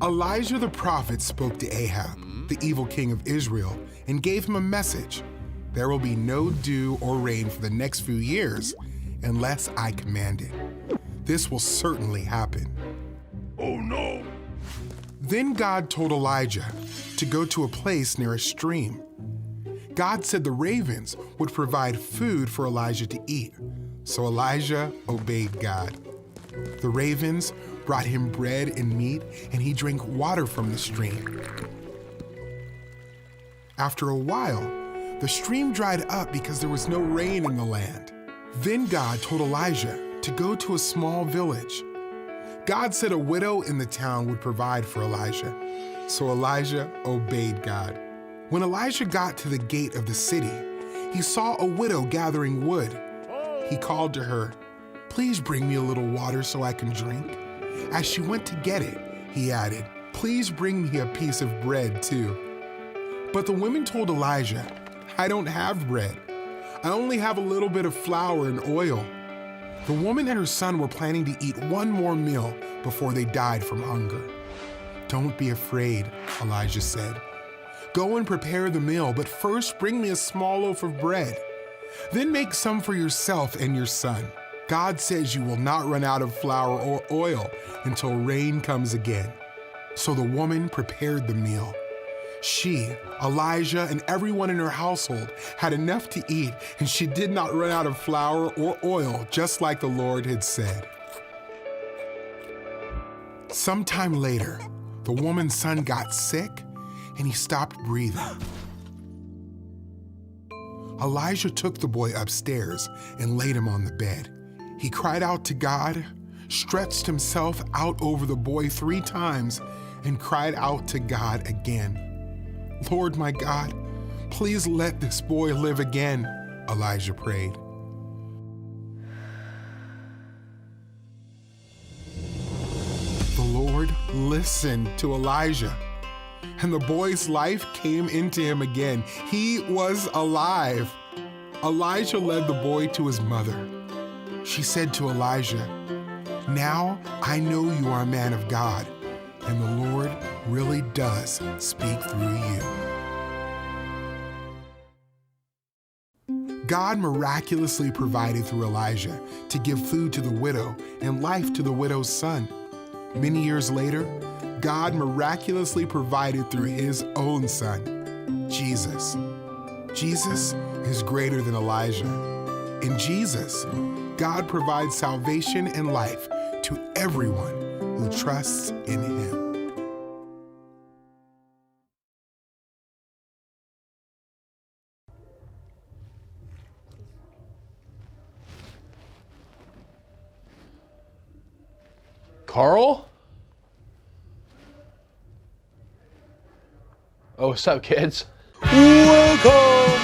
Elijah the prophet spoke to Ahab, the evil king of Israel, and gave him a message. There will be no dew or rain for the next few years unless I command it. This will certainly happen. Oh no! Then God told Elijah to go to a place near a stream. God said the ravens would provide food for Elijah to eat, so Elijah obeyed God. The ravens brought him bread and meat, and he drank water from the stream. After a while, the stream dried up because there was no rain in the land. Then God told Elijah to go to a small village. God said a widow in the town would provide for Elijah, so Elijah obeyed God. When Elijah got to the gate of the city, he saw a widow gathering wood. He called to her, "Please bring me a little water so I can drink." As she went to get it, he added, "Please bring me a piece of bread too." But the women told Elijah, "I don't have bread. I only have a little bit of flour and oil." The woman and her son were planning to eat one more meal before they died from hunger. "Don't be afraid," Elijah said. "Go and prepare the meal, but first bring me a small loaf of bread. Then make some for yourself and your son. God says you will not run out of flour or oil until rain comes again." So the woman prepared the meal. She, Elijah, and everyone in her household had enough to eat, and she did not run out of flour or oil, just like the Lord had said. Sometime later, the woman's son got sick, and he stopped breathing. Elijah took the boy upstairs and laid him on the bed. He cried out to God, stretched himself out over the boy 3 times, and cried out to God again. "Lord my God, please let this boy live again," Elijah prayed. The Lord listened to Elijah, and the boy's life came into him again. He was alive. Elijah led the boy to his mother. She said to Elijah, "Now I know you are a man of God, and the Lord really does speak through you." God miraculously provided through Elijah to give food to the widow and life to the widow's son. Many years later, God miraculously provided through his own son, Jesus. Jesus is greater than Elijah. In Jesus, God provides salvation and life to everyone who trusts in him. Carl? Oh, what's up, kids? Welcome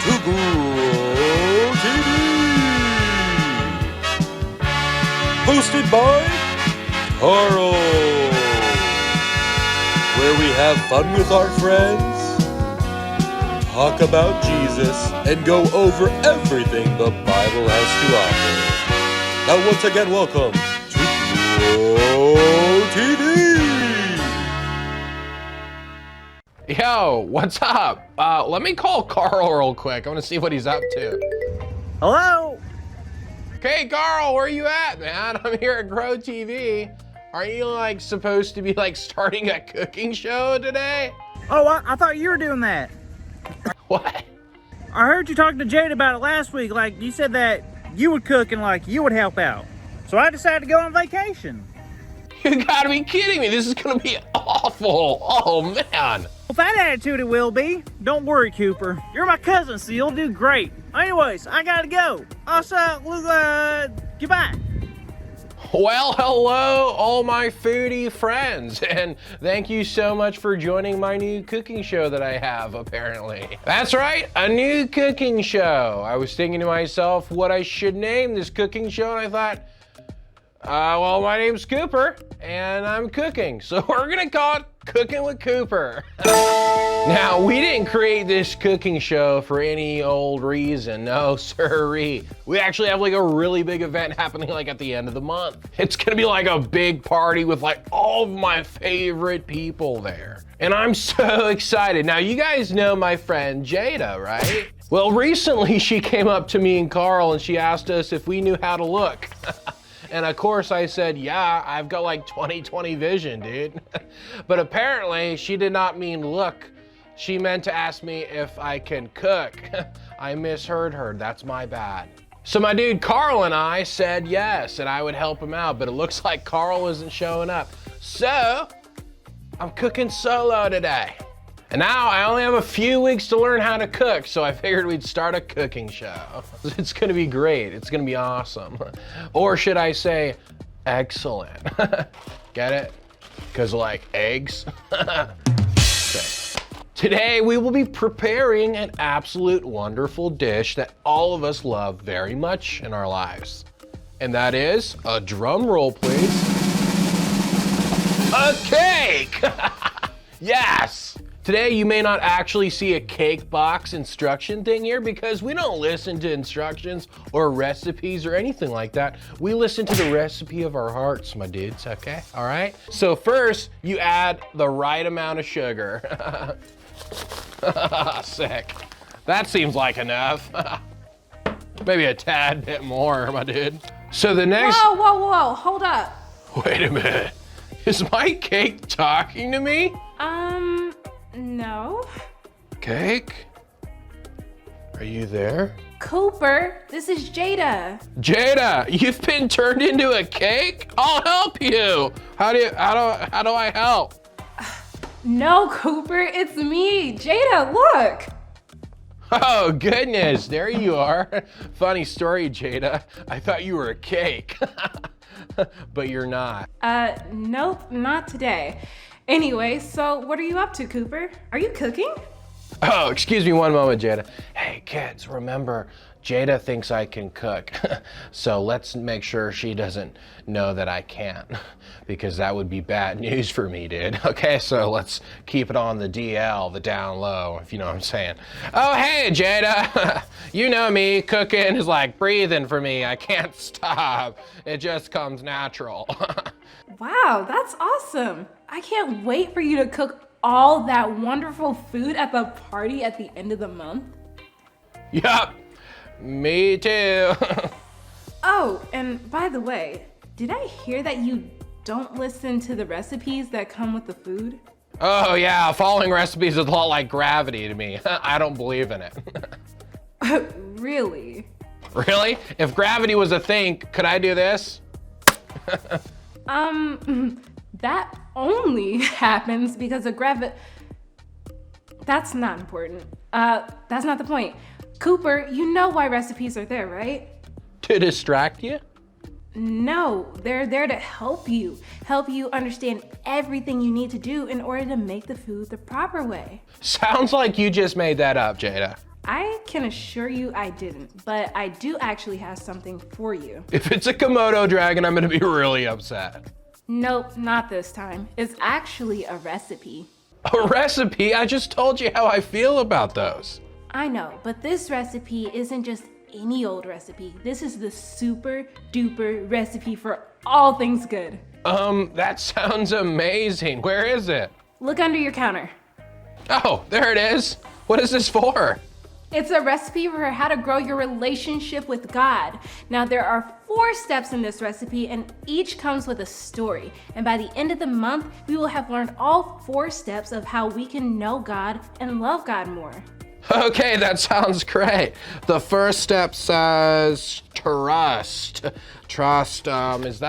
to Grow TV! Hosted by Carl, where we have fun with our friends, talk about Jesus, and go over everything the Bible has to offer. Now, once again, welcome to Grow TV! Yo, what's up? Let me call Carl real quick. I want to see what he's up to. Hello? Okay, Carl, where you at, man? I'm here at Grow TV. Aren't you, like, supposed to be, like, starting a cooking show today? Oh, I thought you were doing that. What? I heard you talking to Jade about it last week. Like, you said that you would cook and, like, you would help out. So I decided to go on vacation. You gotta be kidding me. This is gonna be awful. Oh, man. With that attitude, it will be. Don't worry, Cooper. You're my cousin, so you'll do great. Anyways, I gotta go. Also, goodbye. Well, hello, all my foodie friends, and thank you so much for joining my new cooking show that I have, apparently. That's right, a new cooking show. I was thinking to myself what I should name this cooking show, and I thought, Well, my name's Cooper, and I'm cooking, so we're gonna call it Cooking with Cooper. Now, we didn't create this cooking show for any old reason, no sirree. We actually have like a really big event happening like at the end of the month. It's gonna be like a big party with like all of my favorite people there. And I'm so excited. Now, you guys know my friend Jada, right? Well, recently she came up to me and Carl and she asked us if we knew how to look. And of course I said, yeah, I've got like 20/20 vision, dude. But apparently she did not mean look. She meant to ask me if I can cook. I misheard her, that's my bad. So my dude Carl and I said yes, and I would help him out, but it looks like Carl isn't showing up. So I'm cooking solo today. And now I only have a few weeks to learn how to cook, so I figured we'd start a cooking show. It's gonna be great, it's gonna be awesome. Or should I say, excellent. Get it? Because like eggs? Okay. Today we will be preparing an absolute wonderful dish that all of us love very much in our lives. And that is, a drum roll please, a cake! Yes! Today, you may not actually see a cake box instruction thing here because we don't listen to instructions or recipes or anything like that. We listen to the recipe of our hearts, my dudes, okay? All right? So first, you add the right amount of sugar. Sick. That seems like enough. Maybe a tad bit more, my dude. So the next... Whoa, hold up. Wait a minute. Is my cake talking to me? No. Cake? Are you there? Cooper, this is Jada. Jada, you've been turned into a cake? I'll help you. How do I help? No, Cooper, it's me. Jada, look. Oh goodness, there you are. Funny story, Jada. I thought you were a cake. But you're not. Nope, not today. Anyway, so what are you up to, Cooper? Are you cooking? Oh, excuse me one moment, Jada. Hey kids, remember, Jada thinks I can cook. So let's make sure she doesn't know that I can't, because that would be bad news for me, dude. Okay, so let's keep it on the DL, the down low, if you know what I'm saying. Oh, hey, Jada. You know me, cooking is like breathing for me. I can't stop. It just comes natural. Wow, that's awesome. I can't wait for you to cook all that wonderful food at the party at the end of the month. Yup, me too. Oh, and by the way, did I hear that you don't listen to the recipes that come with the food? Oh yeah, following recipes is a lot like gravity to me. I don't believe in it. Really? Really? If gravity was a thing, could I do this? That only happens because of gravity. That's not important. That's not the point. Cooper, you know why recipes are there, right? To distract you? No, they're there to help you understand everything you need to do in order to make the food the proper way. Sounds like you just made that up, Jada. I can assure you I didn't, but I do actually have something for you. If it's a Komodo dragon, I'm gonna be really upset. Nope, not this time. It's actually a recipe. A recipe? I just told you how I feel about those. I know, but this recipe isn't just any old recipe. This is the super duper recipe for all things good. That sounds amazing. Where is it? Look under your counter. Oh, there it is. What is this for? It's a recipe for how to grow your relationship with God. Now, there are 4 steps in this recipe, and each comes with a story. And by the end of the month, we will have learned all 4 steps of how we can know God and love God more. Okay, that sounds great. The first step says trust. Trust, is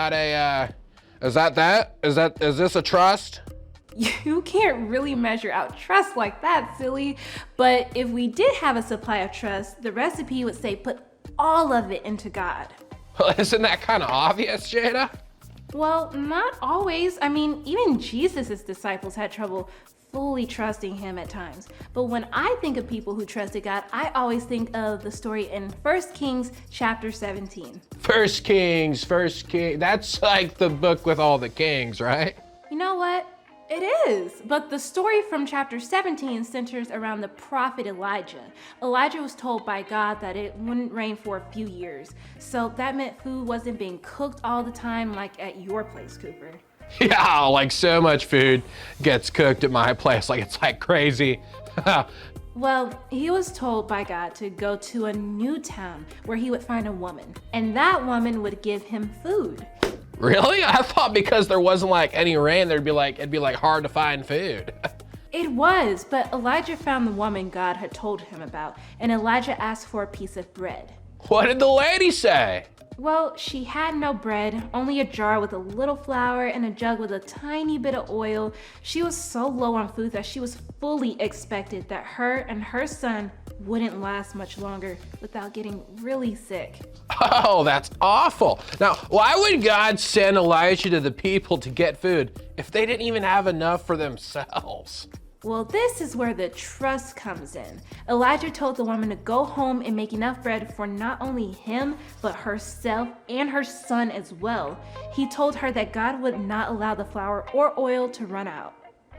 this a trust? You can't really measure out trust like that, silly. But if we did have a supply of trust, the recipe would say put all of it into God. Well, isn't that kind of obvious, Jada? Well, not always. I mean, even Jesus' disciples had trouble fully trusting him at times. But when I think of people who trusted God, I always think of the story in 1 Kings chapter 17. First Kings. That's like the book with all the kings, right? You know what? It is, but the story from chapter 17 centers around the prophet Elijah. Elijah was told by God that it wouldn't rain for a few years, so that meant food wasn't being cooked all the time like at your place, Cooper. Yeah, like so much food gets cooked at my place, like it's like crazy. Well, he was told by God to go to a new town where he would find a woman, and that woman would give him food. Really? I thought because there wasn't like any rain, it'd be like hard to find food. It was, but Elijah found the woman God had told him about, and Elijah asked for a piece of bread. What did the lady say? Well, she had no bread, only a jar with a little flour and a jug with a tiny bit of oil. She was so low on food that she was fully expected that her and her son wouldn't last much longer without getting really sick. Oh, that's awful. Now, why would God send Elijah to the people to get food if they didn't even have enough for themselves? Well, this is where the trust comes in. Elijah told the woman to go home and make enough bread for not only him, but herself and her son as well. He told her that God would not allow the flour or oil to run out.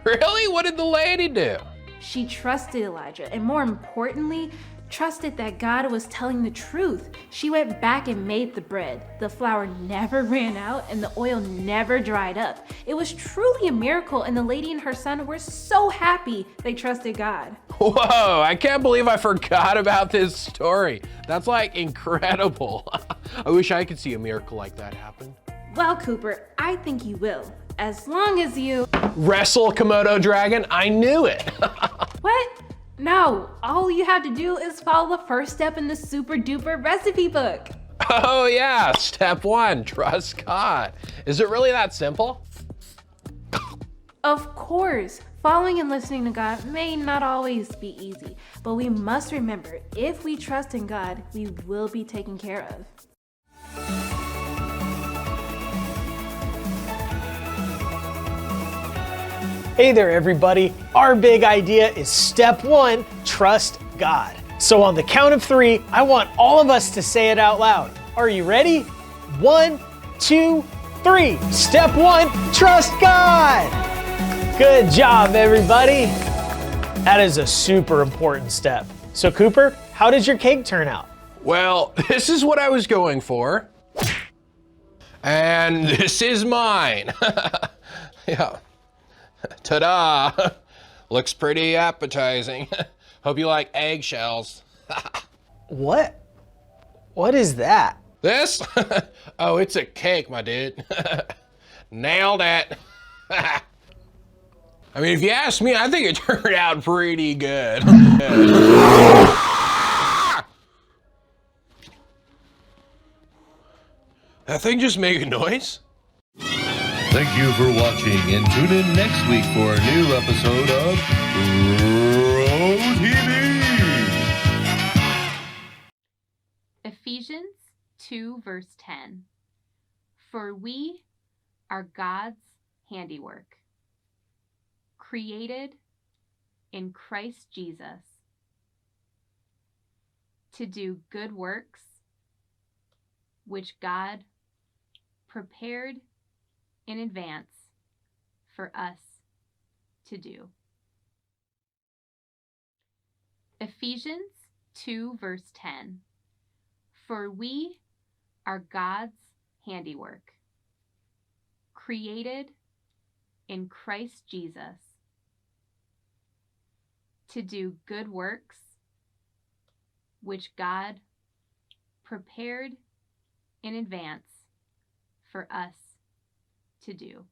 Really? What did the lady do? She trusted Elijah, and more importantly, trusted that God was telling the truth. She went back and made the bread. The flour never ran out and the oil never dried up. It was truly a miracle, and the lady and her son were so happy they trusted God. Whoa, I can't believe I forgot about this story. That's like incredible. I wish I could see a miracle like that happen. Well, Cooper, I think you will, as long as you... Wrestle Komodo dragon? I knew it. What? No, all you have to do is follow the first step in the super duper recipe book. Oh yeah, step 1, trust God. Is it really that simple? Of course, following and listening to God may not always be easy, but we must remember, if we trust in God, we will be taken care of. Hey there, everybody. Our big idea is step 1, trust God. So on the count of 3, I want all of us to say it out loud. Are you ready? 1, 2, 3. Step 1, trust God. Good job, everybody. That is a super important step. So Cooper, how did your cake turn out? Well, this is what I was going for. And this is mine. Yeah. Ta-da! Looks pretty appetizing. Hope you like eggshells. What? What is that? This? Oh, it's a cake, my dude. Nailed it. I mean, if you ask me, I think it turned out pretty good. That thing just made a noise? Thank you for watching, and tune in next week for a new episode of Bro TV. Ephesians 2 verse 10. For we are God's handiwork, created in Christ Jesus to do good works, which God prepared in advance for us to do. Ephesians 2 verse 10. For we are God's handiwork, created in Christ Jesus to do good works, which God prepared in advance for us to do.